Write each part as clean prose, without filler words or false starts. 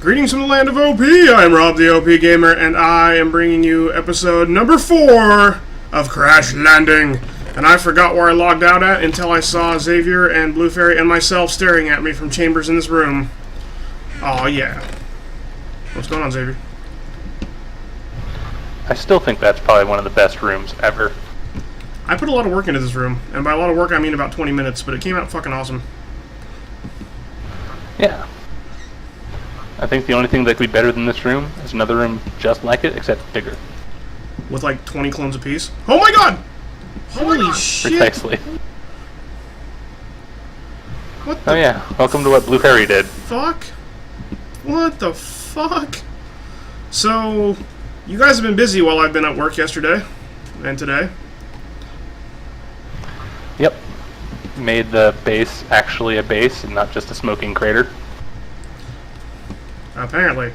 Greetings from the land of OP. I'm Rob the OPGamer, and I am bringing you episode number 4 of Crash Landing. And I forgot where I logged out at until I saw Xavier and Blue Fairy and myself staring at me from chambers in this room. Aw, yeah. What's going on, Xavier? I still think that's probably one of the best rooms ever. I put a lot of work into this room, and by a lot of work I mean about 20 minutes, but it came out fucking awesome. Yeah. I think the only thing that could be better than this room is another room just like it, except bigger. With like 20 clones apiece. Oh my god! Holy shit! Precisely. What the Oh yeah, welcome to what Blue Fairy did. fuck? What the fuck? So, you guys have been busy while I've been at work yesterday and today. Yep. Made the base actually a base and not just a smoking crater. Apparently.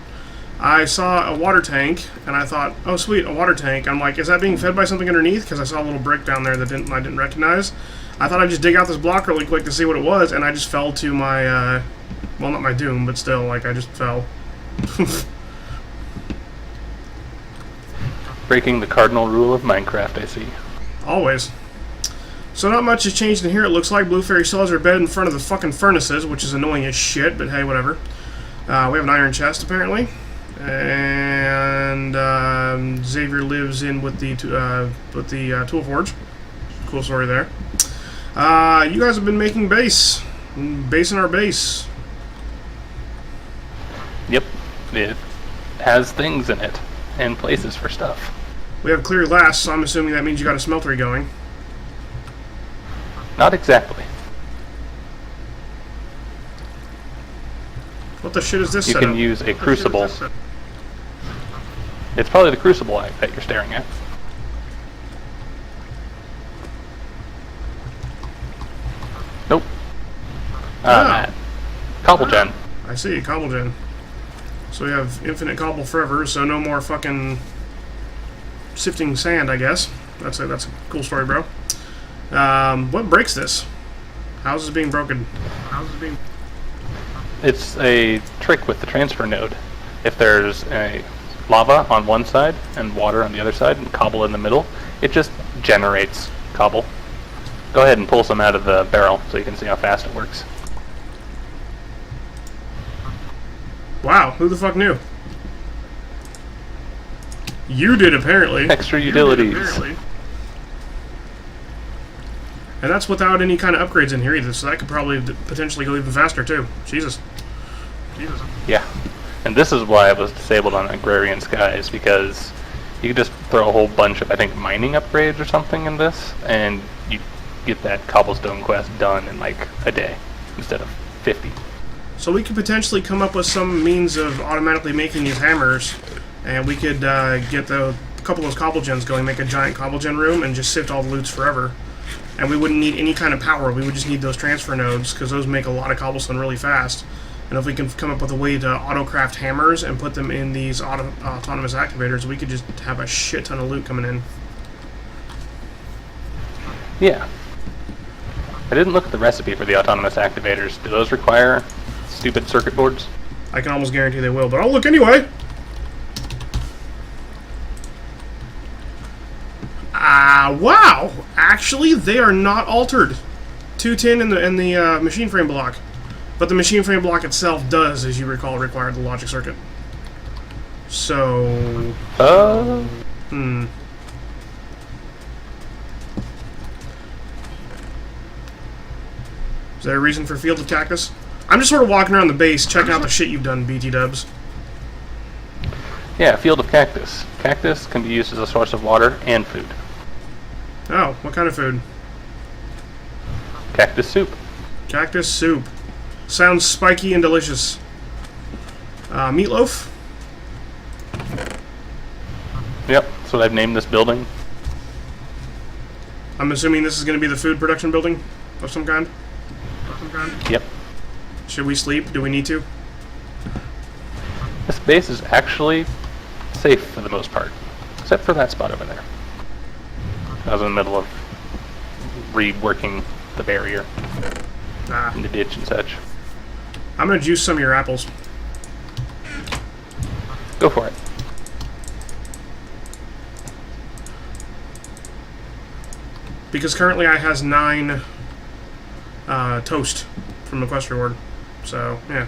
I saw a water tank, and I thought, oh sweet, a water tank. I'm like, is that being fed by something underneath? Because I saw a little brick down there that I didn't recognize. I thought I'd just dig out this block really quick to see what it was, and I just fell to my, well, not my doom, but still, like, I just fell. Breaking the cardinal rule of Minecraft, I see. Always. So not much has changed in here. It looks like Blue Fairy still has her bed in front of the fucking furnaces, which is annoying as shit, but hey, whatever. We have an iron chest, apparently. And Xavier lives in with the tool forge. Cool story there. You guys have been making base. Basing our base. Yep. It has things in it and places for stuff. We have clear glass, so I'm assuming that means you got a smeltery going. Not exactly. What the shit is this You setup? can use a crucible. It's probably the crucible that you're staring at. Nope. Matt. Cobble gen. I see, cobble gen. So we have infinite cobble forever, so no more fucking sifting sand, I guess. That's a cool story, bro. What breaks this? How's this being broken? It's a trick with the transfer node. If there's a lava on one side and water on the other side and cobble in the middle, it just generates cobble. Go ahead and pull some out of the barrel so you can see how fast it works. Wow, who the fuck knew? You did, apparently. Extra utilities. And that's without any kind of upgrades in here either, so that could probably potentially go even faster, too. Jesus. Yeah. And this is why it was disabled on Agrarian Skies, because you could just throw a whole bunch of, I think, mining upgrades or something in this, and you get that cobblestone quest done in like a day instead of 50. So we could potentially come up with some means of automatically making these hammers, and we could get a couple of those cobble gens going, make a giant cobble gen room, and just sift all the loots forever. And we wouldn't need any kind of power, we would just need those transfer nodes, because those make a lot of cobblestone really fast. And if we can come up with a way to auto-craft hammers and put them in these autonomous activators, we could just have a shit ton of loot coming in. Yeah. I didn't look at the recipe for the autonomous activators. Do those require stupid circuit boards? I can almost guarantee they will, but I'll look anyway! Wow! Actually, they are not altered. 210 in the machine frame block. But the machine frame block itself does, as you recall, require the logic circuit. So... Is there a reason for Field of Cactus? I'm just sort of walking around the base, checking out the shit you've done, BT dubs. Yeah, Field of Cactus. Cactus can be used as a source of water and food. Oh, what kind of food? Cactus soup. Cactus soup. Sounds spiky and delicious. Meatloaf? Yep, that's what I've named this building. I'm assuming this is going to be the food production building of some kind? Yep. Should we sleep? Do we need to? This base is actually safe for the most part, except for that spot over there. I was in the middle of reworking the barrier in the ditch and such. I'm gonna juice some of your apples. Go for it. Because currently I has 9 toast from the quest reward. So, yeah.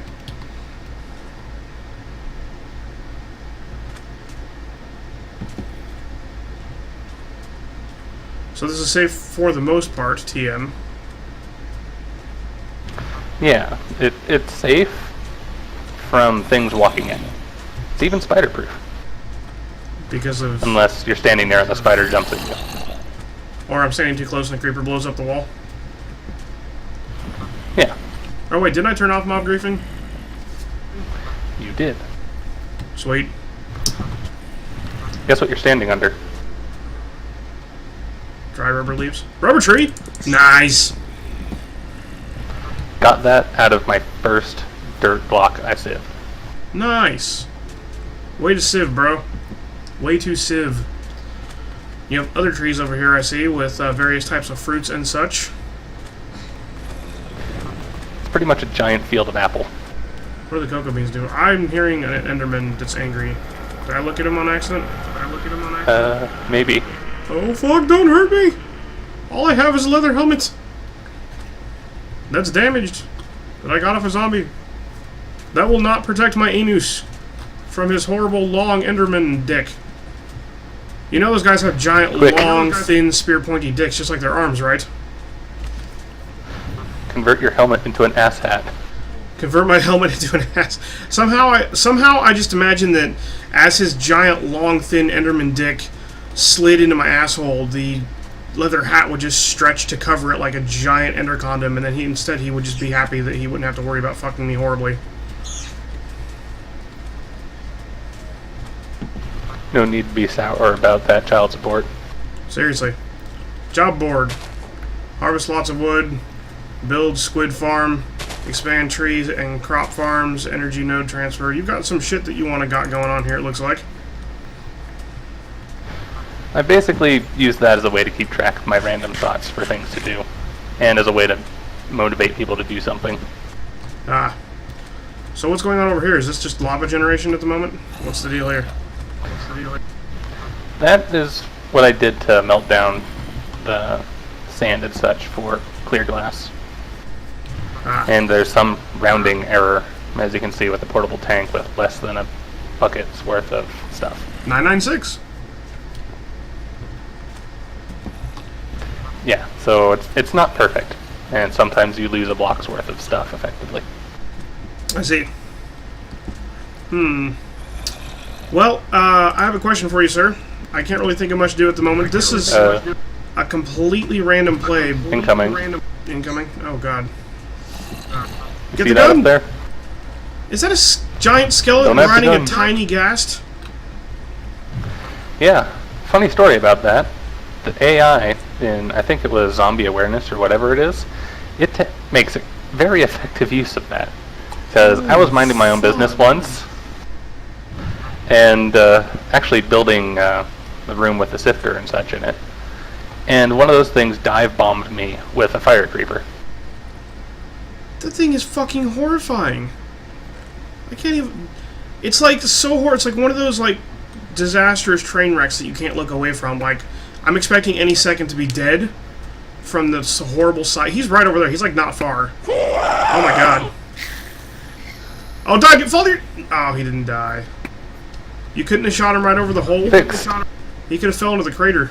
So this is safe for the most part, TM. Yeah, it's safe from things walking in. It's even spider-proof. Because of... Unless you're standing there and the spider jumps at you. Or I'm standing too close and the creeper blows up the wall. Yeah. Oh wait, didn't I turn off mob griefing? You did. Sweet. Guess what you're standing under? Dry rubber leaves. Rubber tree! Nice! Got that out of my first dirt block I sieved. Nice! Way to sieve, bro. Way to sieve. You have other trees over here, I see, with various types of fruits and such. It's pretty much a giant field of apple. What are the cocoa beans doing? I'm hearing an Enderman that's angry. Did I look at him on accident? Maybe. Oh fuck, don't hurt me! All I have is a leather helmet. That's damaged. That I got off a zombie. That will not protect my anus from his horrible long Enderman dick. You know those guys have giant, long, thin, spear-pointy dicks, just like their arms, right? Convert your helmet into an ass hat. Convert my helmet into an ass. Somehow I just imagine that as his giant, long, thin Enderman dick slid into my asshole, the leather hat would just stretch to cover it like a giant ender condom, and then he would just be happy that he wouldn't have to worry about fucking me horribly. No need to be sour about that child support. Seriously. Job board. Harvest lots of wood. Build squid farm. Expand trees and crop farms. Energy node transfer. You've got some shit that you want to got going on here, it looks like. I basically use that as a way to keep track of my random thoughts for things to do. And as a way to motivate people to do something. Ah. So what's going on over here? Is this just lava generation at the moment? What's the deal here? That is what I did to melt down the sand and such for clear glass. Ah. And there's some rounding error, as you can see with the portable tank with less than a bucket's worth of stuff. 996. Yeah, so it's not perfect, and sometimes you lose a block's worth of stuff effectively. I see. Well, I have a question for you, sir. I can't really think of much to do at the moment. This is a completely random play. Incoming. Incoming? Oh, God. Get See the that gun! up there? Is that a giant skeleton Don't have the riding a gun. tiny ghast? Yeah, funny story about that. The AI in, I think it was Zombie Awareness or whatever it is, it makes a very effective use of that. Because I was minding my own business once, and actually building the room with the sifter and such in it. And one of those things dive bombed me with a fire creeper. That thing is fucking horrifying. I can't even... It's like so horrible. It's like one of those like disastrous train wrecks that you can't look away from. Like, I'm expecting any second to be dead from this horrible sight. He's right over there. He's like not far. Oh my god. Oh, die! Get fall! Oh, he didn't die. You couldn't have shot him right over the hole? Fixed. He could have fell into the crater.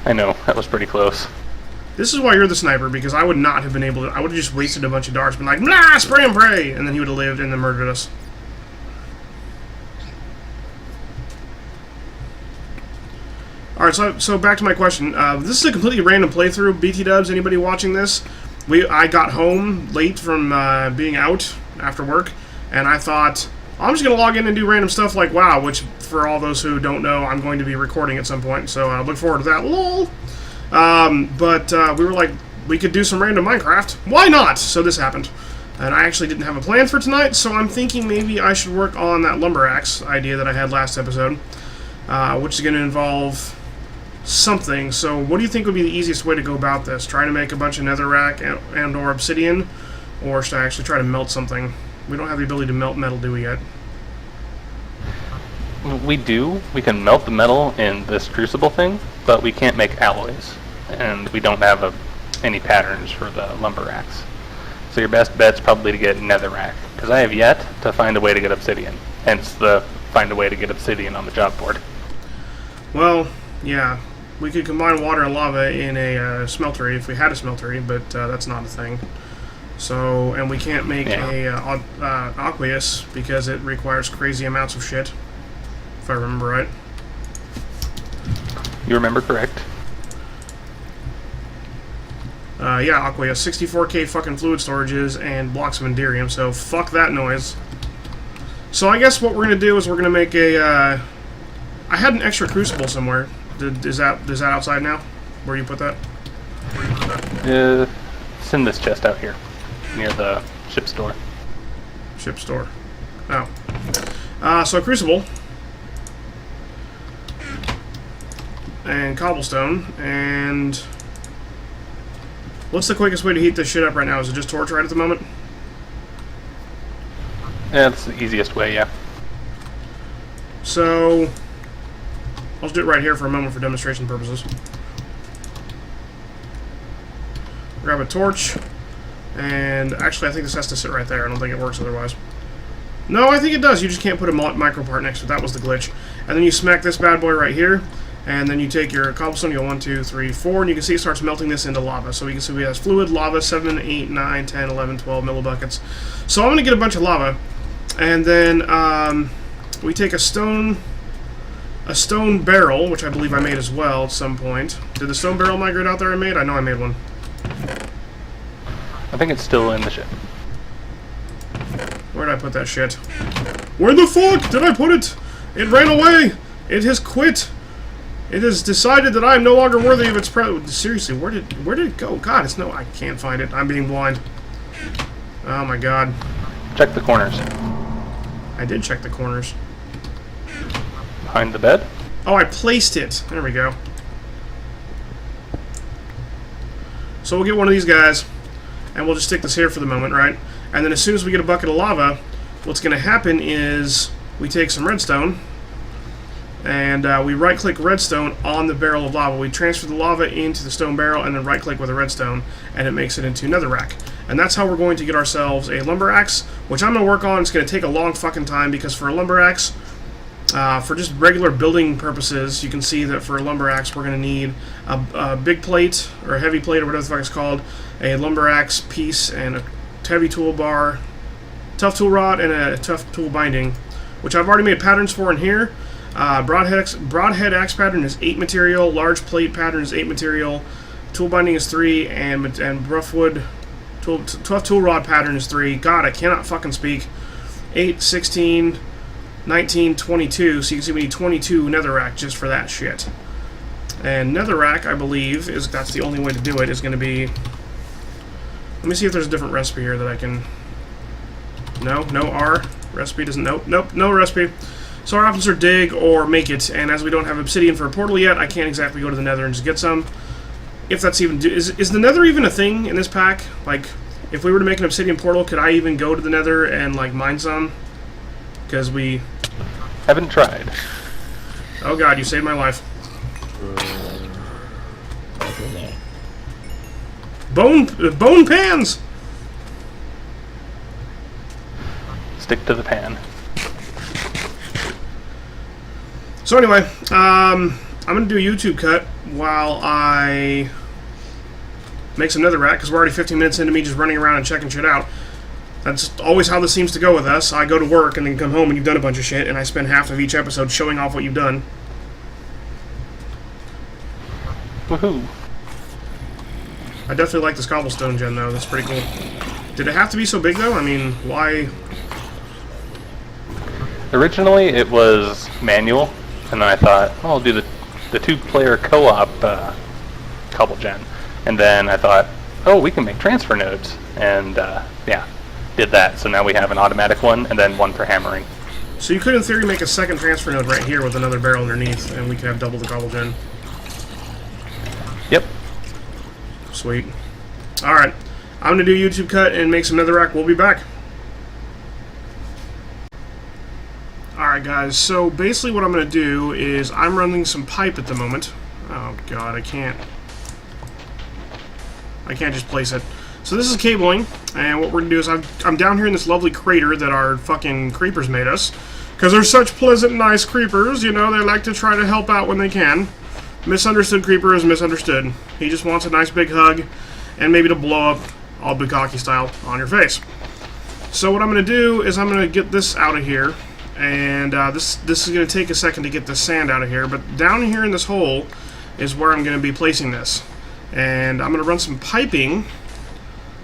I know, that was pretty close. This is why you're the sniper, because I would not have been able to... I would have just wasted a bunch of darts, been like, nah, spray and pray! And then he would have lived and then murdered us. Alright, so back to my question. This is a completely random playthrough. BT dubs, anybody watching this? I got home late from being out after work, and I thought, I'm just going to log in and do random stuff like WoW, which, for all those who don't know, I'm going to be recording at some point, so I look forward to that. LOL! But we were like, we could do some random Minecraft. Why not? So this happened. And I actually didn't have a plan for tonight, so I'm thinking maybe I should work on that lumber axe idea that I had last episode, which is going to involve something. So what do you think would be the easiest way to go about this? Try to make a bunch of netherrack and or obsidian, or should I actually try to melt something? We don't have the ability to melt metal, do we yet? We do. We can melt the metal in this crucible thing, but we can't make alloys. And we don't have any patterns for the lumber racks. So your best bet's probably to get netherrack, because I have yet to find a way to get obsidian. Hence the find a way to get obsidian on the job board. Well, yeah. We could combine water and lava in a smeltery if we had a smeltery, but that's not a thing. So, and we can't make a aqueous because it requires crazy amounts of shit, if I remember right. You remember correct. Yeah, aqueous, 64k fucking fluid storages and blocks of enderium, so fuck that noise. So I guess what we're gonna do is we're gonna make a. I had an extra crucible somewhere. Is that outside now? Where you put that? It's in this chest out here, near the ship store. Ship store. Oh. So a crucible. And cobblestone. And what's the quickest way to heat this shit up right now? Is it just torch right at the moment? Yeah, it's the easiest way, yeah. So I'll just do it right here for a moment for demonstration purposes. Grab a torch, and actually I think this has to sit right there. I don't think it works otherwise. No, I think it does. You just can't put a micro part next to it. That was the glitch. And then you smack this bad boy right here, and then you take your cobblestone, you go 1, 2, 3, 4, and you can see it starts melting this into lava. So we can see we have fluid, lava, 7, 8, 9, 10, 11, 12 millibuckets. So I'm going to get a bunch of lava, and then we take a stone barrel, which I believe I made as well at some point. Did the stone barrel migrate out there I made? I know I made one. I think it's still in the ship. Where did I put that shit? Where the fuck did I put it? It ran away! It has quit! It has decided that I am no longer worthy of its presence. Seriously, where did it go? God, it's no... I can't find it. I'm being blind. Oh my god. Check the corners. I did check the corners. Behind the bed? Oh, I placed it. There we go. So we'll get one of these guys, and we'll just stick this here for the moment, right? And then as soon as we get a bucket of lava, what's going to happen is we take some redstone, and we right-click redstone on the barrel of lava. We transfer the lava into the stone barrel, and then right-click with a redstone, and it makes it into netherrack. And that's how we're going to get ourselves a lumber axe, which I'm going to work on. It's going to take a long fucking time, because for a lumber axe, for just regular building purposes, you can see that for a lumber axe, we're going to need a big plate, or a heavy plate, or whatever the fuck it's called, a lumber axe piece, and a heavy toolbar, tough tool rod, and a tough tool binding, which I've already made patterns for in here. Broadhead axe pattern is 8 material, large plate pattern is 8 material, tool binding is 3, and roughwood tough tool rod pattern is 3. God, I cannot fucking speak. 8, 16... 19, 22, so you can see we need 22 netherrack just for that shit. And netherrack, I believe, that's the only way to do it, is going to be... Let me see if there's a different recipe here that I can... No, R. Recipe doesn't... Nope, no recipe. So our options are dig or make it, and as we don't have obsidian for a portal yet, I can't exactly go to the nether and just get some. If that's even... Is the nether even a thing in this pack? Like, if we were to make an obsidian portal, could I even go to the nether and, like, mine some? Because we... Haven't tried. Oh god, you saved my life. Bone pans! Stick to the pan. So anyway, I'm going to do a YouTube cut while I make some netherrack, because we're already 15 minutes into me just running around and checking shit out. That's always how this seems to go with us. I go to work and then come home and you've done a bunch of shit, and I spend half of each episode showing off what you've done. Woohoo. I definitely like this cobblestone gen, though. That's pretty cool. Did it have to be so big, though? I mean, why? Originally, it was manual, and then I thought, oh, I'll do the two-player co-op cobble gen. And then I thought, oh, we can make transfer nodes. And, yeah. Did that, so now we have an automatic one, and then one for hammering. So you could, in theory, make a second transfer node right here with another barrel underneath, and we could have double the cobble gen. Yep. Sweet. Alright, I'm going to do a YouTube cut and make some netherrack. We'll be back. Alright. Alright guys, so basically what I'm going to do is I'm running some pipe at the moment. Oh god, I can't just place it. So this is cabling, and what we're going to do is I'm down here in this lovely crater that our fucking creepers made us. Because they're such pleasant, nice creepers, you know, they like to try to help out when they can. Misunderstood creeper is misunderstood. He just wants a nice big hug, and maybe to blow up all Bukkake style on your face. So what I'm going to do is I'm going to get this out of here. And this is going to take a second to get the sand out of here, but down here in this hole is where I'm going to be placing this. And I'm going to run some piping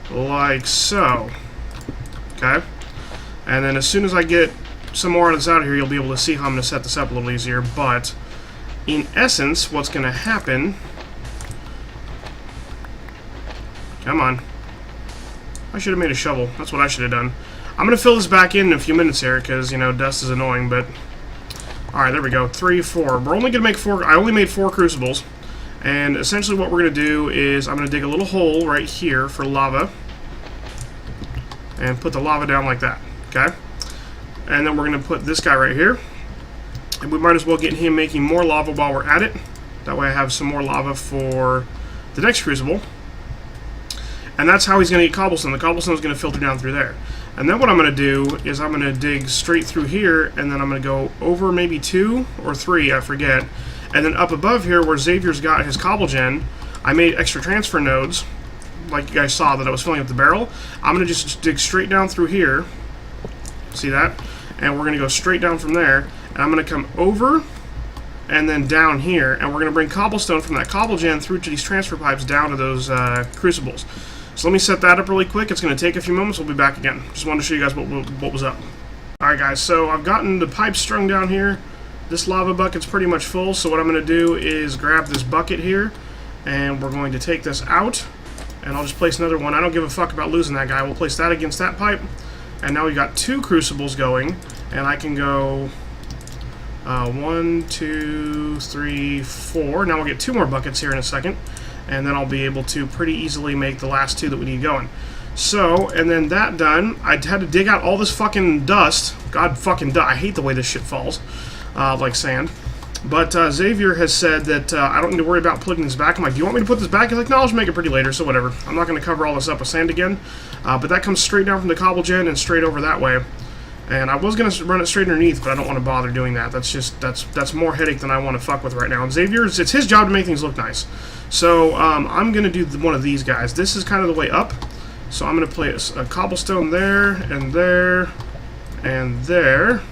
like so. Okay? And then as soon as I get some more of this out of here, you'll be able to see how I'm going to set this up a little easier. But in essence, what's going to happen... Come on. I should have made a shovel. That's what I should have done. I'm going to fill this back in a few minutes here, because, you know, dust is annoying, but... Alright, there we go. 3, 4. We're only going to make 4... I only made 4 crucibles. And essentially what we're going to do is I'm going to dig a little hole right here for lava. And put the lava down like that. Okay? And then we're going to put this guy right here. And we might as well get him making more lava while we're at it. That way I have some more lava for the next crucible. And that's how he's going to get cobblestone. The cobblestone is going to filter down through there. And then what I'm going to do is I'm going to dig straight through here, and then I'm going to go over maybe 2 or 3, I forget. And then up above here where Xavier's got his cobble gen, I made extra transfer nodes, like you guys saw that I was filling up the barrel. I'm going to just dig straight down through here. See that? And we're going to go straight down from there. And I'm going to come over and then down here. And we're going to bring cobblestone from that cobble gen through to these transfer pipes down to those crucibles. So let me set that up really quick. It's going to take a few moments. We'll be back again. Just wanted to show you guys what was up. Alright guys, so I've gotten the pipes strung down here. This lava bucket's pretty much full, so what I'm going to do is grab this bucket here, and we're going to take this out, and I'll just place another one. I don't give a fuck about losing that guy. We'll place that against that pipe, and now we've got 2 crucibles going, and I can go 1, 2, 3, 4. Now we'll get 2 more buckets here in a second. And then I'll be able to pretty easily make the last 2 that we need going. So, and then that done, I had to dig out all this fucking dust. God fucking I hate the way this shit falls. Like sand. But Xavier has said that I don't need to worry about putting this back. I'm like, do you want me to put this back? He's like, no, I'll just make it pretty later, so whatever. I'm not going to cover all this up with sand again. But that comes straight down from the cobble gen and straight over that way. And I was going to run it straight underneath, but I don't want to bother doing that. That's just, that's more headache than I want to fuck with right now. And Xavier's, it's his job to make things look nice. So I'm going to do one of these guys. This is kind of the way up. So I'm going to place a cobblestone there, and there, and there.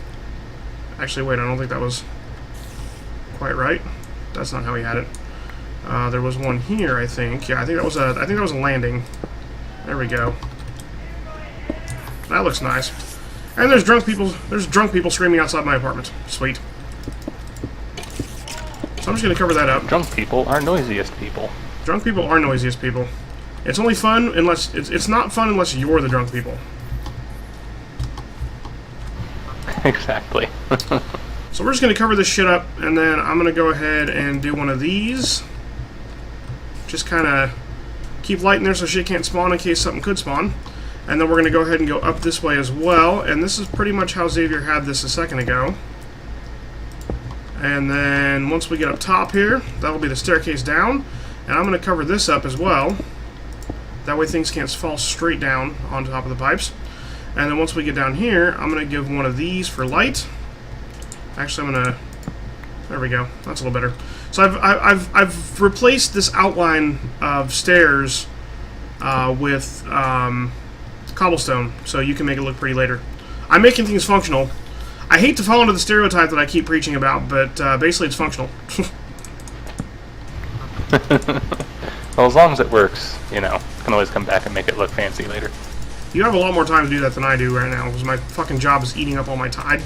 Actually, wait, I don't think that was quite right. That's not how he had it. There was one here, I think. Yeah, I think that was a landing. There we go. That looks nice. And there's drunk people screaming outside my apartment. Sweet. So I'm just going to cover that up. Drunk people are noisiest people. Drunk people are noisiest people. It's only fun unless... It's not fun unless you're the drunk people. Exactly. So we're just going to cover this shit up, and then I'm going to go ahead and do one of these. Just kind of keep light in there so shit can't spawn in case something could spawn. And then we're going to go ahead and go up this way as well. And this is pretty much how Xavier had this a second ago. And then once we get up top here, that'll be the staircase down. And I'm going to cover this up as well. That way things can't fall straight down on top of the pipes. And then once we get down here, I'm going to give one of these for light. Actually, I'm going to... There we go. That's a little better. So I've replaced this outline of stairs with... cobblestone, so you can make it look pretty later. I'm making things functional. I hate to fall into the stereotype that I keep preaching about, but basically it's functional. Well, as long as it works, you know, can always come back and make it look fancy later. You have a lot more time to do that than I do right now, because my fucking job is eating up all my time.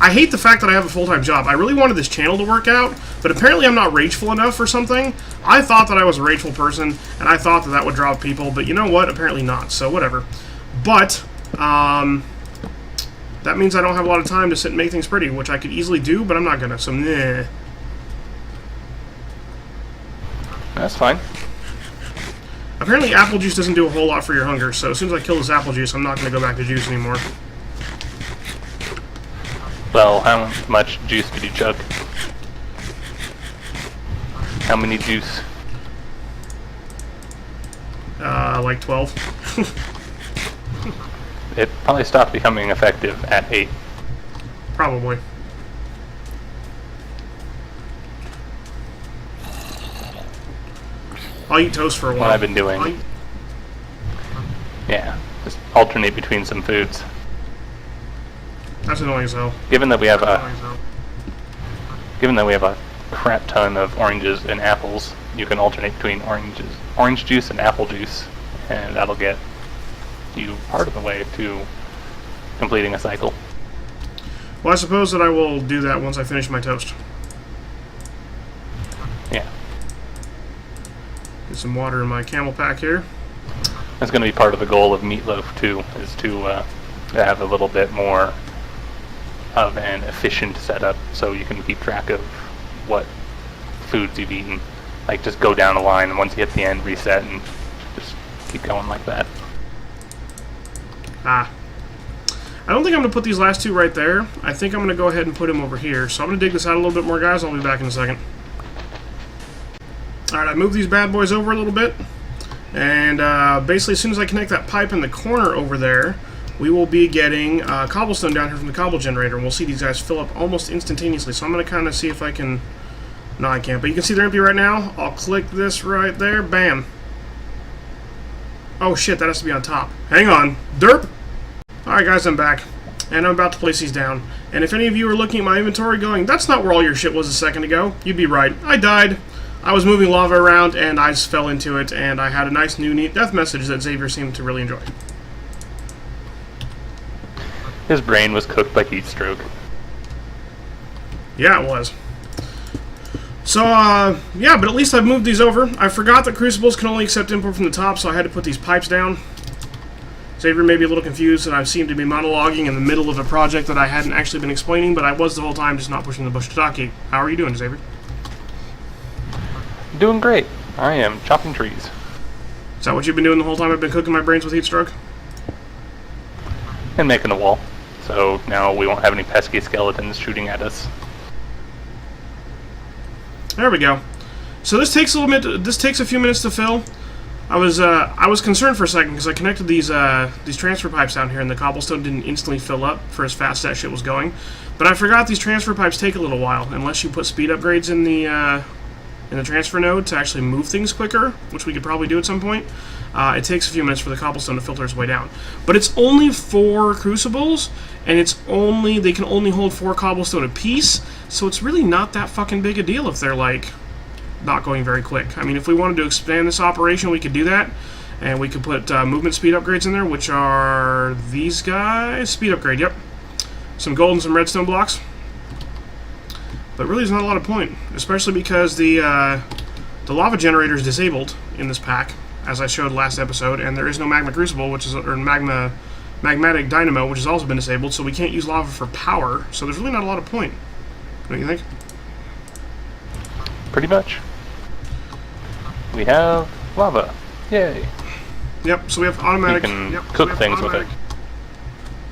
I hate the fact that I have a full-time job. I really wanted this channel to work out, but apparently I'm not rageful enough or something. I thought that I was a rageful person, and I thought that that would draw people, but you know what? Apparently not, so whatever. But, that means I don't have a lot of time to sit and make things pretty, which I could easily do, but I'm not gonna, so meh. That's fine. Apparently apple juice doesn't do a whole lot for your hunger, so as soon as I kill this apple juice, I'm not gonna go back to juice anymore. Well, how much juice did you chug? How many juice? Like 12. It probably stopped becoming effective at 8. Probably. I'll eat toast for a while. What I've been doing. Yeah, just alternate between some foods. That's annoying as hell. Given that we have a crap ton of oranges and apples, you can alternate between orange juice and apple juice, and that'll get you part of the way to completing a cycle. Well, I suppose that I will do that once I finish my toast. Yeah. Get some water in my camel pack here. That's going to be part of the goal of Meatloaf, too, is to have a little bit more of an efficient setup so you can keep track of what foods you've eaten. Like, just go down a line, and once you hit the end, reset, and just keep going like that. Ah. I don't think I'm going to put these last two right there. I think I'm going to go ahead and put them over here. So I'm going to dig this out a little bit more, guys. I'll be back in a second. Alright, I moved these bad boys over a little bit. And basically, as soon as I connect that pipe in the corner over there, we will be getting cobblestone down here from the cobble generator. And we'll see these guys fill up almost instantaneously. So I'm going to kind of see if I can... No, I can't. But you can see they're empty right now. I'll click this right there. Bam. Oh, shit. That has to be on top. Hang on. Derp. Alright, guys. I'm back. And I'm about to place these down. And if any of you are looking at my inventory going, that's not where all your shit was a second ago, you'd be right. I died. I was moving lava around, and I just fell into it, and I had a nice new neat death message that Xavier seemed to really enjoy. His brain was cooked by heat stroke. Yeah, it was. So, yeah, but at least I've moved these over. I forgot that crucibles can only accept input from the top, so I had to put these pipes down. Xavier may be a little confused, and I seem to be monologuing in the middle of a project that I hadn't actually been explaining, but I was the whole time just not pushing the bush to talk. How are you doing, Xavier? Doing great. I am chopping trees. Is that what you've been doing the whole time I've been cooking my brains with heat stroke? And making a wall. So now we won't have any pesky skeletons shooting at us. There we go. So this takes a little bit. This takes a few minutes to fill. I was concerned for a second because I connected these transfer pipes down here, and the cobblestone didn't instantly fill up for as fast as that shit was going. But I forgot these transfer pipes take a little while unless you put speed upgrades in the transfer node to actually move things quicker, which we could probably do at some point. It takes a few minutes for the cobblestone to filter its way down. But it's only 4 crucibles, and they can only hold 4 cobblestone apiece, so it's really not that fucking big a deal if they're, like, not going very quick. I mean, if we wanted to expand this operation, we could do that, and we could put movement speed upgrades in there, which are these guys. Speed upgrade, yep. Some gold and some redstone blocks. But really, there's not a lot of point, especially because the lava generator is disabled in this pack, as I showed last episode, and there is no magma crucible, or magmatic dynamo, which has also been disabled, so we can't use lava for power. So there's really not a lot of point. Don't you think? Pretty much. We have lava. Yay. Yep. So we have automatic. We can cook things with it.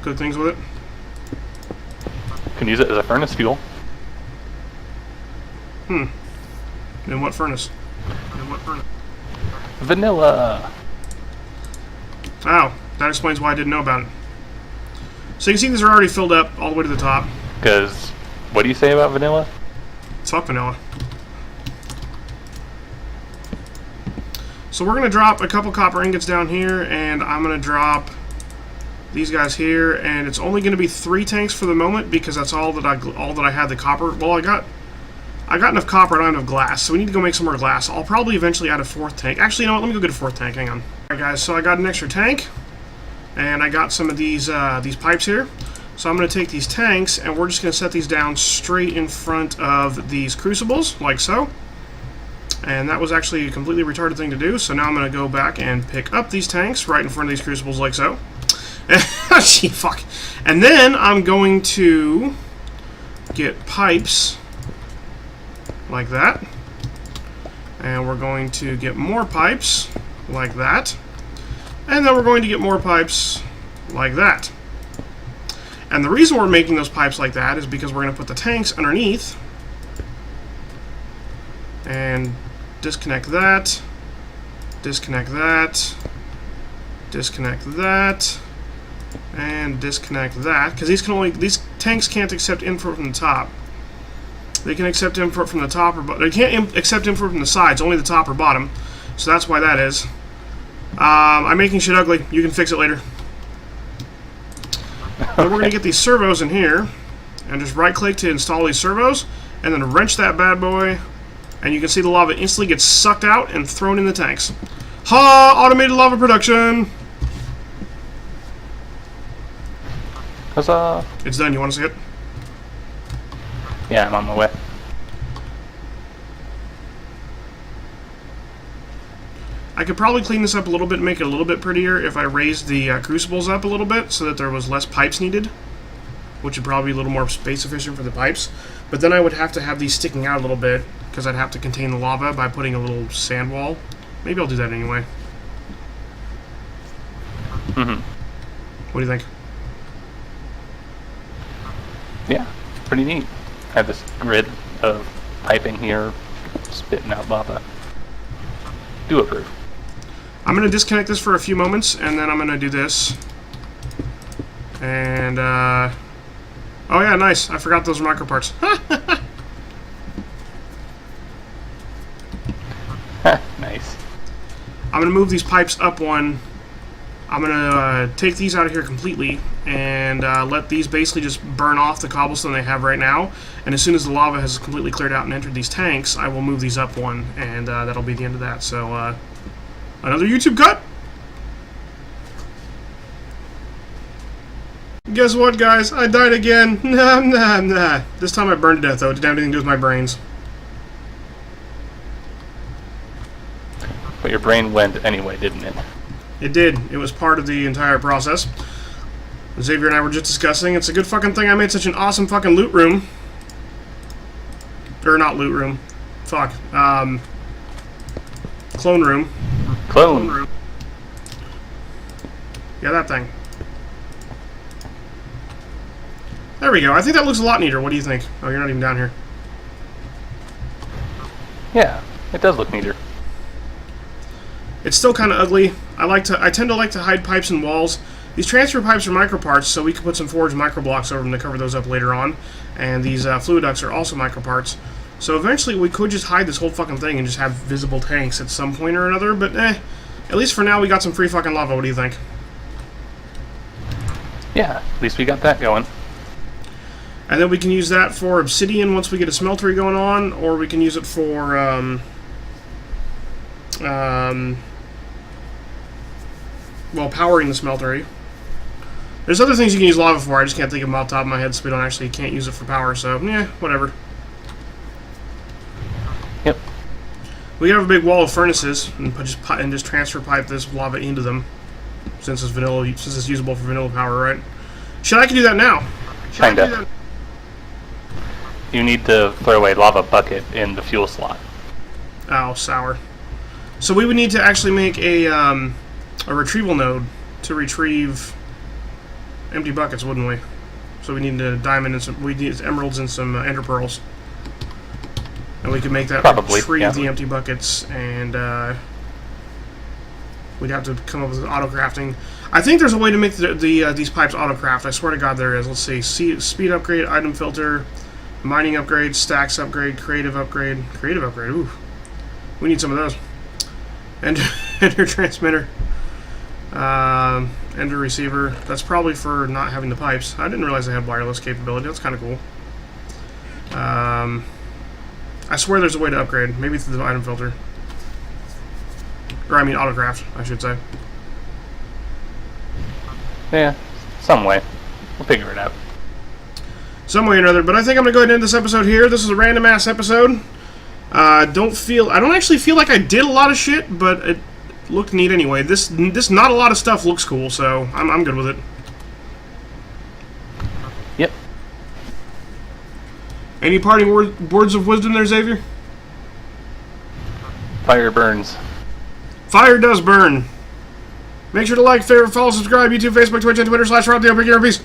Cook things with it. Can use it as a furnace fuel. In what furnace? Vanilla. Oh, that explains why I didn't know about it. So you can see these are already filled up all the way to the top. Because, what do you say about vanilla? Fuck vanilla. So we're going to drop a couple copper ingots down here, and I'm going to drop these guys here, and it's only going to be 3 tanks for the moment because that's all that I had the copper. Well, I got enough copper, I don't have enough glass, so we need to go make some more glass. I'll probably eventually add a 4th tank. Actually, you know what? Let me go get a 4th tank. Hang on. Alright, guys, so I got an extra tank, and I got some of these pipes here. So I'm going to take these tanks, and we're just going to set these down straight in front of these crucibles, like so. And that was actually a completely retarded thing to do, so now I'm going to go back and pick up these tanks right in front of these crucibles, like so. Gee, fuck. And then I'm going to get pipes like that. And we're going to get more pipes like that. And then we're going to get more pipes like that. And the reason we're making those pipes like that is because we're going to put the tanks underneath. And disconnect that. Disconnect that. Disconnect that. And disconnect that. Because these tanks can't accept input from the top. They can accept input from the top or they can't accept input from the sides, only the top or bottom. So that's why that is. I'm making shit ugly. You can fix it later. Then we're going to get these servos in here and just right click to install these servos and then wrench that bad boy and you can see the lava instantly gets sucked out and thrown in the tanks. Ha! Automated lava production! Huzzah! It's done. You want to see it? Yeah, I'm on my way. I could probably clean this up a little bit and make it a little bit prettier if I raised the crucibles up a little bit so that there was less pipes needed, which would probably be a little more space efficient for the pipes. But then I would have to have these sticking out a little bit because I'd have to contain the lava by putting a little sand wall. Maybe I'll do that anyway. Mm-hmm. What do you think? Yeah, pretty neat. I have this grid of piping here, spitting out lava. Do approve. I'm going to disconnect this for a few moments, and then I'm going to do this. And, oh yeah, nice. I forgot those are micro parts. Nice. I'm going to move these pipes up one. I'm going to take these out of here completely and let these basically just burn off the cobblestone they have right now. And as soon as the lava has completely cleared out and entered these tanks, I will move these up one, and that'll be the end of that. So, another YouTube cut? Guess what, guys? I died again. Nah. This time I burned to death, though. It didn't have anything to do with my brains. But your brain went anyway, didn't it? It did. It was part of the entire process. Xavier and I were just discussing. It's a good fucking thing I made such an awesome fucking loot room. Or not loot room. Fuck. Clone room. Clone room. Yeah, that thing. There we go. I think that looks a lot neater. What do you think? Oh, you're not even down here. Yeah, it does look neater. It's still kind of ugly. I tend to like to hide pipes and walls. These transfer pipes are micro parts, so we can put some forged micro blocks over them to cover those up later on. And these fluid ducts are also micro parts. So eventually we could just hide this whole fucking thing and just have visible tanks at some point or another. But at least for now we got some free fucking lava. What do you think? Yeah, at least we got that going. And then we can use that for obsidian once we get a smeltery going on, or we can use it for well, powering the smeltery. There's other things you can use lava for, I just can't think of them off the top of my head, so we can't use it for power, so, yeah, whatever. Yep. We have a big wall of furnaces, and just transfer pipe this lava into them, since it's usable for vanilla power, right? Shit, I can do that now. Kinda. You need to throw a lava bucket in the fuel slot. Oh, sour. So we would need to actually make a retrieval node to retrieve empty buckets, wouldn't we? So we need a diamond and we need emeralds and some ender pearls, and we could make that retrieve the empty buckets. And we'd have to come up with auto crafting. I think there's a way to make these pipes auto craft. I swear to God there is. Let's see: speed upgrade, item filter, mining upgrade, stacks upgrade, creative upgrade. Ooh, we need some of those. Ender transmitter. Ender receiver. That's probably for not having the pipes. I didn't realize they had wireless capability. That's kind of cool. I swear there's a way to upgrade. Maybe through the item filter. Or, I mean, autocraft, I should say. Yeah, some way. We'll figure it out. Some way or another. But I think I'm going to go ahead and end this episode here. This is a random-ass episode. I don't actually feel like I did a lot of shit, but it looked neat anyway. This not a lot of stuff looks cool, so I'm good with it. Yep. Any parting words of wisdom there, Xavier? Fire burns. Fire does burn. Make sure to like, favorite, follow, subscribe, YouTube, Facebook, Twitch, and Twitter /RobTheOPGamer. Peace.